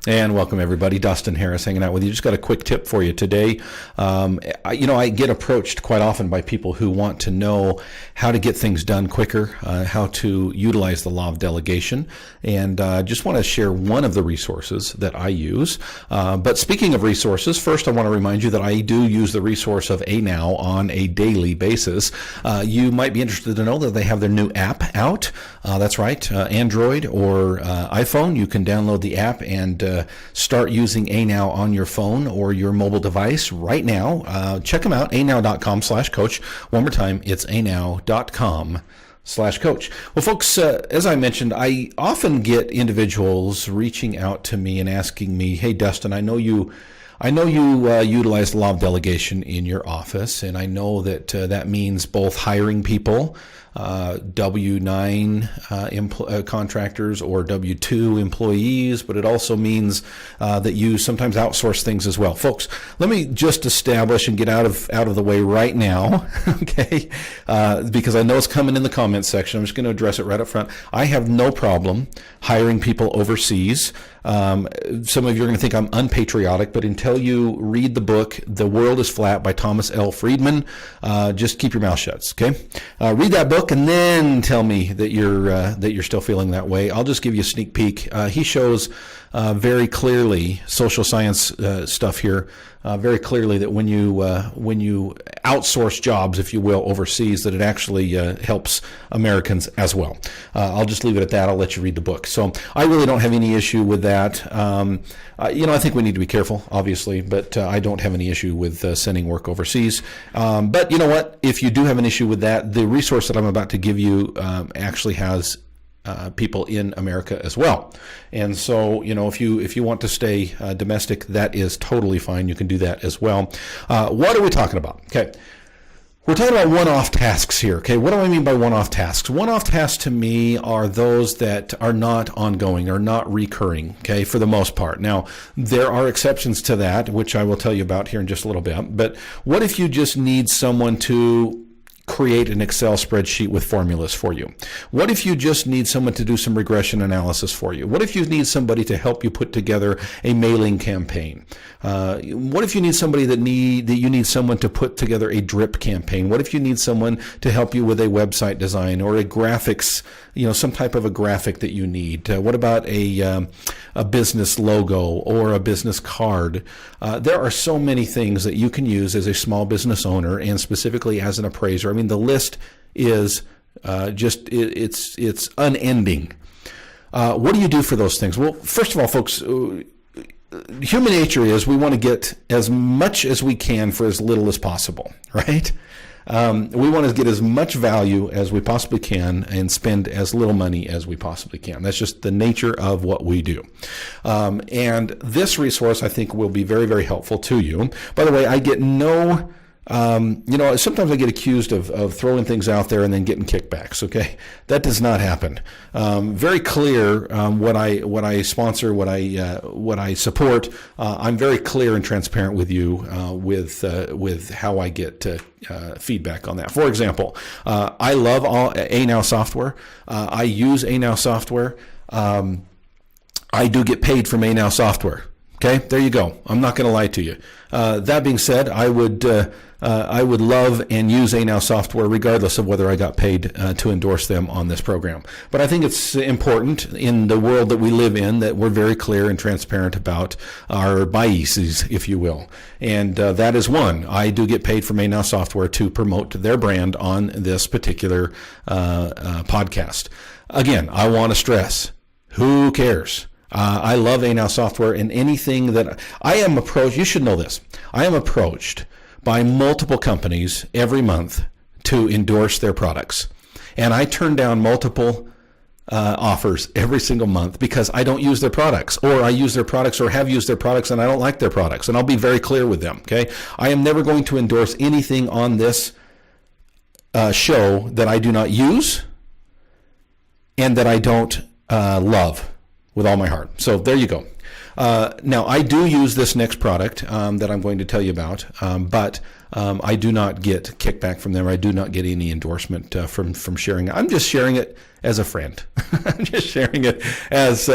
And welcome everybody. Dustin Harris hanging out with you. Just got a quick tip for you today. I get approached quite often by people who want to know how to get things done quicker, how to utilize the law of delegation, and just want to share one of the resources that I use. But speaking of resources, first I want to remind you that I do use the resource of ANOW on a daily basis. You might be interested to know that they have their new app out. That's right, Android or iPhone. You can download the app and start using ANOW on your phone or your mobile device right now. Check them out, anow.com/coach. One more time, it's anow.com/coach. Well, folks, as I mentioned, I often get individuals reaching out to me and asking me, hey, Dustin, I know you utilize the law of delegation in your office, and I know that that means both hiring people, W-9 contractors or W-2 employees, but it also means that you sometimes outsource things as well. Folks, let me just establish and get out of the way right now, okay? Because I know it's coming in the comments section. I'm just going to address it right up front. I have no problem hiring people overseas. Some of you are going to think I'm unpatriotic, but until you read the book, The World is Flat by Thomas L. Friedman, just keep your mouth shut, okay? Read that book and then tell me that you're still feeling that way. I'll just give you a sneak peek. He shows very clearly, social science stuff here, very clearly that when you outsource jobs, if you will, overseas, that it actually helps Americans as well. I'll just leave it at that. I'll let you read the book. So I really don't have any issue with that. I think we need to be careful, obviously, but I don't have any issue with sending work overseas. But you know what? If you do have an issue with that, the resource that I'm about to give you actually has people in America as well. And so, if you want to stay domestic, that is totally fine. You can do that as well. What are we talking about? Okay. We're talking about one-off tasks here. Okay. What do I mean by one-off tasks? One-off tasks to me are those that are not ongoing, are not recurring, okay, for the most part. Now, there are exceptions to that, which I will tell you about here in just a little bit. But what if you just need someone to create an Excel spreadsheet with formulas for you? What if you just need someone to do some regression analysis for you? What if you need somebody to help you put together a mailing campaign? What if you need somebody that you need someone to put together a drip campaign? What if you need someone to help you with a website design or a graphics, some type of a graphic that you need? What about a business logo or a business card? There are so many things that you can use as a small business owner and specifically as an appraiser. I mean, the list is it's unending. What do you do for those things? Well, first of all, folks, human nature is we want to get as much as we can for as little as possible, right? We want to get as much value as we possibly can and spend as little money as we possibly can. That's just the nature of what we do. And this resource, I think, will be very, very helpful to you. By the way, I get no... sometimes I get accused of throwing things out there and then getting kickbacks. Okay, that does not happen. Very clear what I sponsor, what I support. I'm very clear and transparent with you with how I get feedback on that. For example, I love ANOW software. I use ANOW software. I do get paid from ANOW software. Okay, there you go. I'm not going to lie to you. That being said, I would love and use ANOW software regardless of whether I got paid to endorse them on this program. But I think it's important in the world that we live in that we're very clear and transparent about our biases, if you will. And that is one. I do get paid from ANOW software to promote their brand on this particular podcast. Again, I want to stress, who cares? I love ANOW software, and anything that I am approached, you should know this, I am approached by multiple companies every month to endorse their products. And I turn down multiple offers every single month because I don't use their products, or I use their products or have used their products and I don't like their products. And I'll be very clear with them, okay? I am never going to endorse anything on this show that I do not use and that I don't love with all my heart. So there you go. Now, I do use this next product that I'm going to tell you about, but I do not get kickback from them. I do not get any endorsement from sharing it. I'm just sharing it as a friend. I'm just sharing it as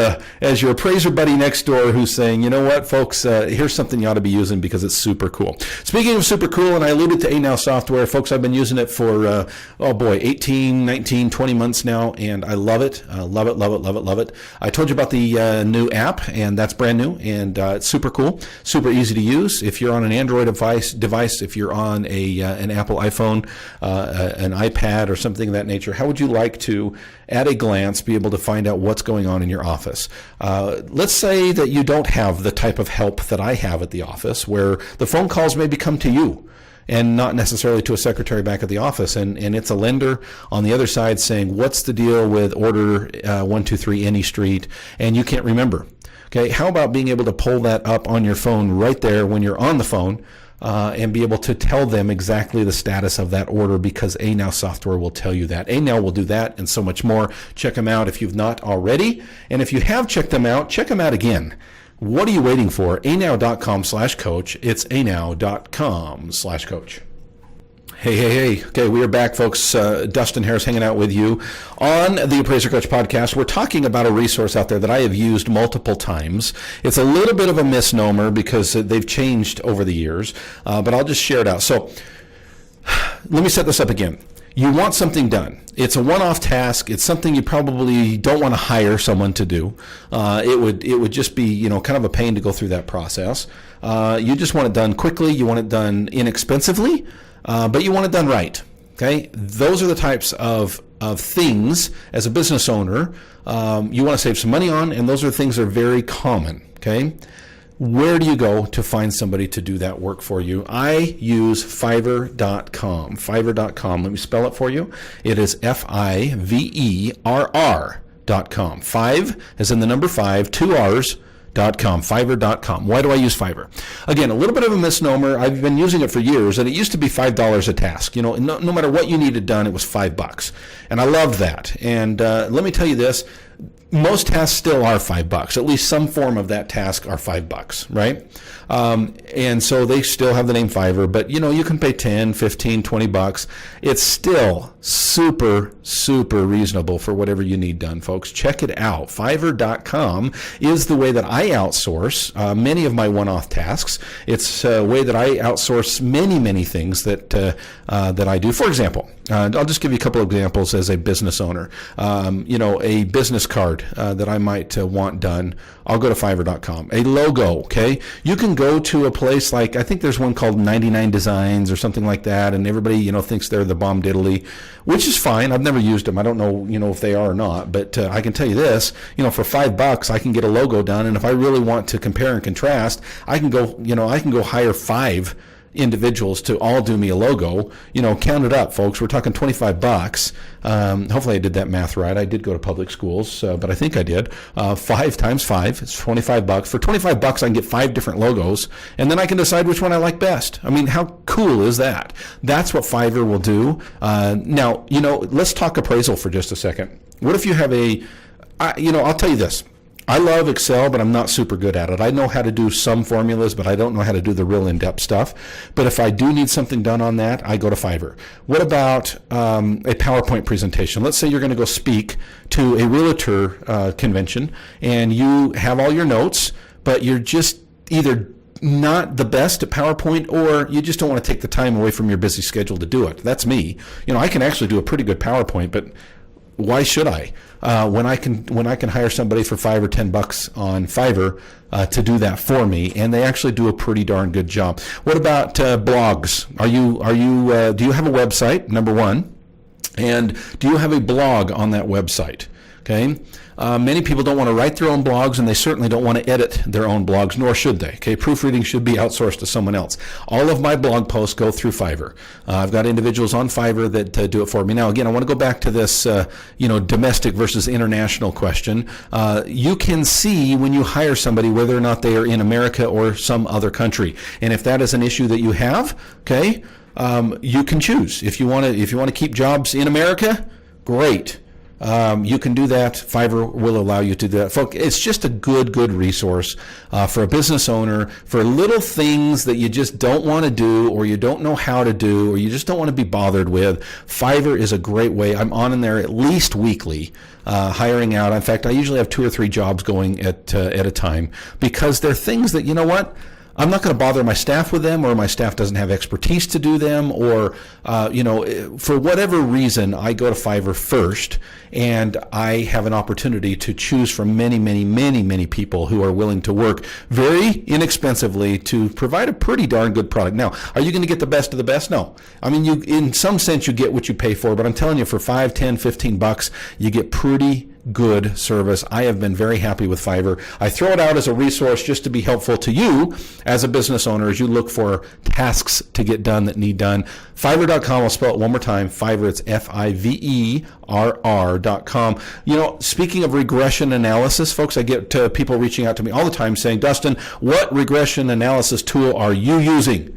your appraiser buddy next door who's saying, you know what, folks, here's something you ought to be using because it's super cool. Speaking of super cool, and I alluded to ANOW software, folks, I've been using it for, 18, 19, 20 months now, and I love it. Love it, love it, love it, love it. I told you about the new app, and that's brand new, and it's super cool, super easy to use. If you're on an Android device, if you're on an Apple iPhone, an iPad, or something of that nature, how would you like to, at a glance, be able to find out what's going on in your office? Let's say that you don't have the type of help that I have at the office, where the phone calls maybe come to you and not necessarily to a secretary back at the office, and it's a lender on the other side saying, what's the deal with order 123 Any Street, and you can't remember. Okay, how about being able to pull that up on your phone right there when you're on the phone, and be able to tell them exactly the status of that order, because ANOW software will tell you that. ANOW will do that and so much more. Check them out if you've not already. And if you have checked them out, check them out again. What are you waiting for? anow.com/coach. It's anow.com/coach. Hey. Okay, we are back, folks. Dustin Harris hanging out with you on the Appraiser Coach podcast. We're talking about a resource out there that I have used multiple times. It's a little bit of a misnomer because they've changed over the years, but I'll just share it out. So let me set this up again. You want something done. It's a one-off task. It's something you probably don't want to hire someone to do. It would just be, kind of a pain to go through that process. You just want it done quickly. You want it done inexpensively. But you want it done right, okay? Those are the types of things, as a business owner, you want to save some money on, and those are things that are very common, okay? Where do you go to find somebody to do that work for you? I use Fiverr.com. Fiverr.com. Let me spell it for you. It is Fiverr.com. 5 as in the number 5, 2 R's. Fiverr.com. Why do I use Fiverr? Again, a little bit of a misnomer. I've been using it for years, and it used to be $5 a task. No matter what you needed done, it was $5, and I loved that. And let me tell you this: most tasks still are $5. At least some form of that task are $5, right? And so they still have the name Fiverr, but you can pay 10, 15, 20 bucks. It's still super, super reasonable for whatever you need done, folks. Check it out. Fiverr.com is the way that I outsource many of my one-off tasks. It's a way that I outsource many, many things that I do. For example, I'll just give you a couple of examples as a business owner. A business card that I might want done, I'll go to Fiverr.com. A logo, okay? You can go to a place like, I think there's one called 99 Designs or something like that, and everybody, thinks they're the bomb diddly, which is fine. I've never used them. I don't know, if they are or not, but I can tell you this, for $5, I can get a logo done, and if I really want to compare and contrast, I can go hire 5 individuals to all do me a logo. Count it up, folks. We're talking $25. Hopefully I did that math right. I did go to public schools, but I think I did. 5 times 5 is $25. For $25, I can get 5 different logos, and then I can decide which one I like best. I mean, how cool is that? That's what Fiverr will do. Now, let's talk appraisal for just a second. What if you have I'll tell you this. I love Excel, but I'm not super good at it. I know how to do some formulas, but I don't know how to do the real in-depth stuff. But if I do need something done on that, I go to Fiverr. What about a PowerPoint presentation? Let's say you're going to go speak to a realtor convention, and you have all your notes, but you're just either not the best at PowerPoint, or you just don't want to take the time away from your busy schedule to do it. That's me. I can actually do a pretty good PowerPoint, but why should I? When I can hire somebody for $5 or $10 on Fiverr to do that for me, and they actually do a pretty darn good job. What about blogs? Do you have a website? Number one, and do you have a blog on that website? Okay. Many people don't want to write their own blogs, and they certainly don't want to edit their own blogs, nor should they. Okay, proofreading should be outsourced to someone else. All of my blog posts go through Fiverr. I've got individuals on Fiverr that do it for me. Now, again, I want to go back to this, domestic versus international question. You can see when you hire somebody whether or not they are in America or some other country, and if that is an issue that you have, okay, you can choose. If you want to keep jobs in America, great. You can do that. Fiverr will allow you to do that. Folks, it's just a good resource for a business owner, for little things that you just don't want to do, or you don't know how to do, or you just don't want to be bothered with. Fiverr is a great way. I'm on in there at least weekly, hiring out. In fact, I usually have 2 or 3 jobs going at a time, because they're things that, you know what, I'm not going to bother my staff with them, or my staff doesn't have expertise to do them, or, for whatever reason, I go to Fiverr first, and I have an opportunity to choose from many people who are willing to work very inexpensively to provide a pretty darn good product. Now, are you going to get the best of the best? No. I mean, in some sense, you get what you pay for, but I'm telling you, for $5, $10, $15, you get pretty good service. I have been very happy with Fiverr. I throw it out as a resource just to be helpful to you as a business owner as you look for tasks to get done that need done. Fiverr.com, I'll spell it one more time. Fiverr, it's Fiverr.com. Speaking of regression analysis, folks, I get people reaching out to me all the time saying, Dustin, what regression analysis tool are you using?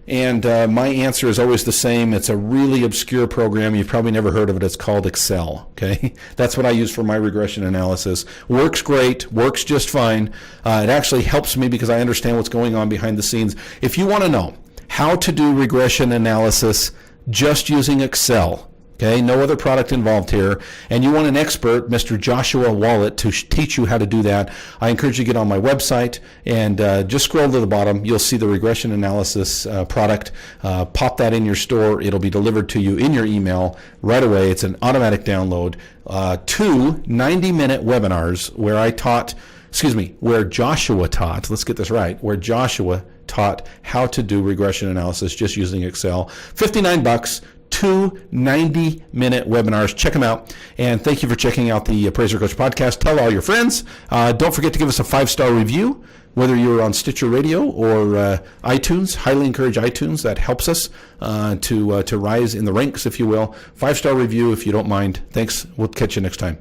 And my answer is always the same. It's a really obscure program. You've probably never heard of it. It's called Excel. Okay, that's what I use for my regression analysis. Works great. Works just fine. It actually helps me because I understand what's going on behind the scenes. If you want to know how to do regression analysis just using Excel, okay, no other product involved here, and you want an expert, Mr. Joshua Wallet, to teach you how to do that, I encourage you to get on my website and just scroll to the bottom. You'll see the regression analysis product. Pop that in your store. It'll be delivered to you in your email right away. It's an automatic download. 2 90-minute webinars where Joshua taught, let's get this right, where Joshua taught how to do regression analysis just using Excel. $59. 2 90-minute webinars. Check them out. And thank you for checking out the Appraiser Coach podcast. Tell all your friends. Don't forget to give us a 5-star review, whether you're on Stitcher Radio or iTunes. Highly encourage iTunes. That helps us to rise in the ranks, if you will. 5-star review if you don't mind. Thanks. We'll catch you next time.